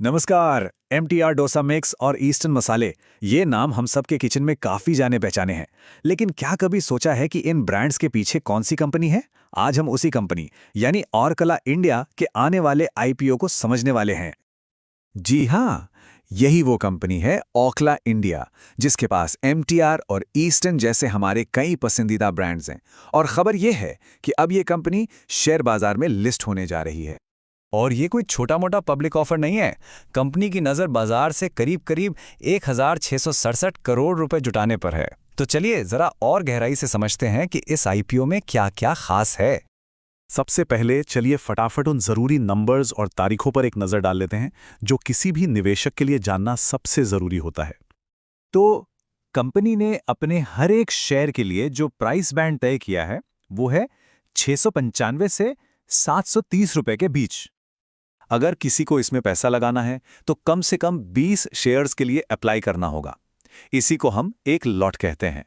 नमस्कार। MTR dosa mix और eastern मसाले, ये नाम हम सब के किचन में काफी जाने पहचाने हैं। लेकिन क्या कभी सोचा है कि इन ब्रांड्स के पीछे कौन सी कंपनी है? आज हम उसी कंपनी यानी ऑरकला इंडिया के आने वाले IPO को समझने वाले हैं। जी हाँ, यही वो कंपनी है ऑरकला इंडिया, जिसके पास MTR और ईस्टर्न जैसे हमारे कई पसंदीदा ब्रांड्स हैं। और खबर ये है कि अब ये कंपनी शेयर बाजार में लिस्ट होने जा रही है। और ये कोई छोटा मोटा पब्लिक ऑफर नहीं है। कंपनी की नज़र बाजार से करीब करीब 1667 करोड़ रुपए जुटाने पर है। तो चलिए जरा और गहराई से समझते हैं कि इस IPO में क्या क्या खास है। सबसे पहले चलिए फटाफट उन जरूरी नंबर्स और तारीखों पर एक नजर डाल लेते हैं जो किसी भी निवेशक के लिए जानना सबसे जरूरी होता है। तो कंपनी ने अपने हर एक शेयर के लिए जो प्राइस बैंड तय किया है वो है 695 से 730 रुपए के बीच। अगर किसी को इसमें पैसा लगाना है तो कम से कम 20 शेयर्स के लिए अप्लाई करना होगा। इसी को हम एक लॉट कहते हैं।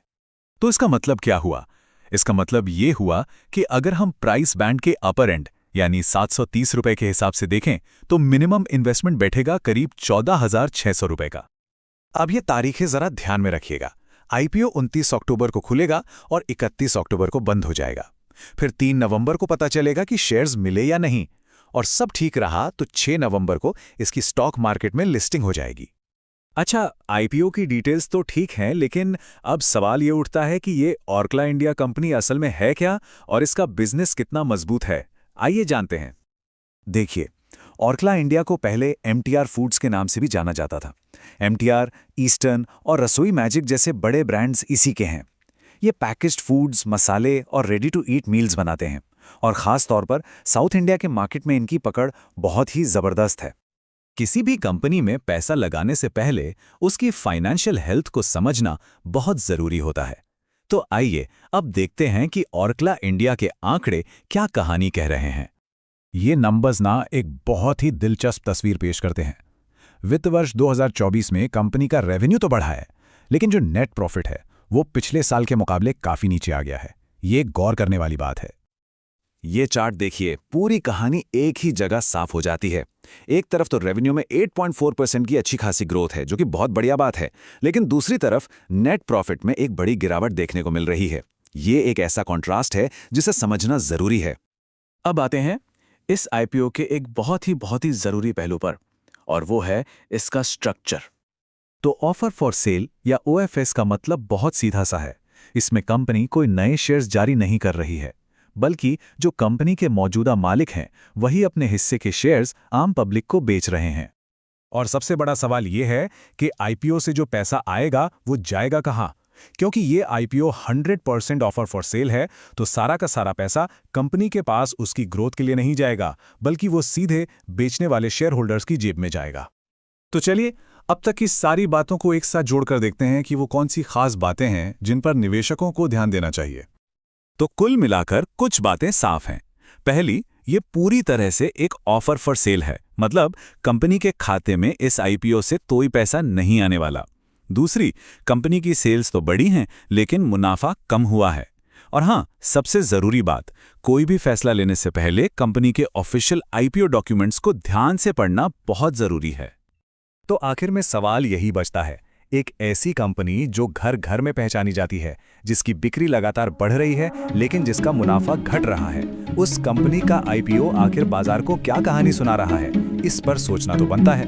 तो इसका मतलब क्या हुआ? इसका मतलब ये हुआ कि अगर हम प्राइस बैंड के अपर एंड यानी 730 रुपए के हिसाब से देखें तो मिनिमम इन्वेस्टमेंट बैठेगा करीब 14,600 रुपए का। अब ये तारीखें जरा ध्यान में रखिएगा। IPO 29 अक्टूबर को खुलेगा और 31 अक्टूबर को बंद हो जाएगा। फिर 3 नवंबर को पता चलेगा कि शेयर्स मिले या नहीं, और सब ठीक रहा तो 6 नवंबर को इसकी स्टॉक मार्केट में लिस्टिंग हो जाएगी। अच्छा, IPO की डिटेल्स तो ठीक हैं, लेकिन अब सवाल ये उठता है कि ये ऑरकला इंडिया कंपनी असल में है क्या और इसका बिजनेस कितना मजबूत है। आइए जानते हैं। देखिए, ऑरकला इंडिया को पहले MTR फूड्स के नाम से भी जाना जाता था। MTR, ईस्टर्न और रसोई मैजिक जैसे बड़े ब्रांड्स इसी के हैं। ये पैकेज्ड फूड्स, मसाले और रेडी टू ईट मील्स बनाते हैं, और ख़ास तौर पर साउथ इंडिया के मार्केट में इनकी पकड़ बहुत ही ज़बरदस्त है। किसी भी कंपनी में पैसा लगाने से पहले उसकी फाइनेंशियल हेल्थ को समझना बहुत जरूरी होता है। तो आइए अब देखते हैं कि ऑरकला इंडिया के आंकड़े क्या कहानी कह रहे हैं। ये नंबर्स ना एक बहुत ही दिलचस्प तस्वीर पेश करते हैं। वित्त वर्ष 2024 में कंपनी का रेवेन्यू तो बढ़ा है, लेकिन जो नेट प्रॉफिट है वो पिछले साल के मुकाबले काफ़ी नीचे आ गया है। ये गौर करने वाली बात है। ये चार्ट देखिए, पूरी कहानी एक ही जगह साफ हो जाती है। एक तरफ तो रेवेन्यू में 8.4% की अच्छी खासी ग्रोथ है, जो कि बहुत बढ़िया बात है, लेकिन दूसरी तरफ नेट प्रॉफिट में एक बड़ी गिरावट देखने को मिल रही है। ये एक ऐसा कॉन्ट्रास्ट है जिसे समझना जरूरी है। अब आते हैं इस IPO के एक बहुत ही जरूरी पहलू पर, और वो है इसका स्ट्रक्चर। तो ऑफर फॉर सेल या OFS का मतलब बहुत सीधा सा है। इसमें कंपनी कोई नए शेयर्स जारी नहीं कर रही है, बल्कि जो कंपनी के मौजूदा मालिक हैं वही अपने हिस्से के शेयर्स आम पब्लिक को बेच रहे हैं। और सबसे बड़ा सवाल ये है कि IPO से जो पैसा आएगा वो जाएगा कहाँ? क्योंकि ये IPO 100% ऑफर फॉर सेल है, तो सारा का सारा पैसा कंपनी के पास उसकी ग्रोथ के लिए नहीं जाएगा, बल्कि वो सीधे बेचने वाले शेयर होल्डर्स की जेब में जाएगा। तो चलिए अब तक की सारी बातों को एक साथ जोड़कर देखते हैं कि वो कौन सी खास बातें हैं जिन पर निवेशकों को ध्यान देना चाहिए। तो कुल मिलाकर कुछ बातें साफ हैं। पहली, ये पूरी तरह से एक ऑफर फॉर सेल है, मतलब कंपनी के खाते में इस IPO से कोई पैसा नहीं आने वाला। दूसरी, कंपनी की सेल्स तो बढ़ी हैं, लेकिन मुनाफा कम हुआ है। और हाँ, सबसे जरूरी बात, कोई भी फैसला लेने से पहले कंपनी के ऑफिशियल IPO डॉक्यूमेंट्स को ध्यान से पढ़ना बहुत जरूरी है। तो आखिर में सवाल यही बचता है, एक ऐसी कंपनी जो घर घर में पहचानी जाती है, जिसकी बिक्री लगातार बढ़ रही है लेकिन जिसका मुनाफा घट रहा है, उस कंपनी का IPO आखिर बाजार को क्या कहानी सुना रहा है, इस पर सोचना तो बनता है।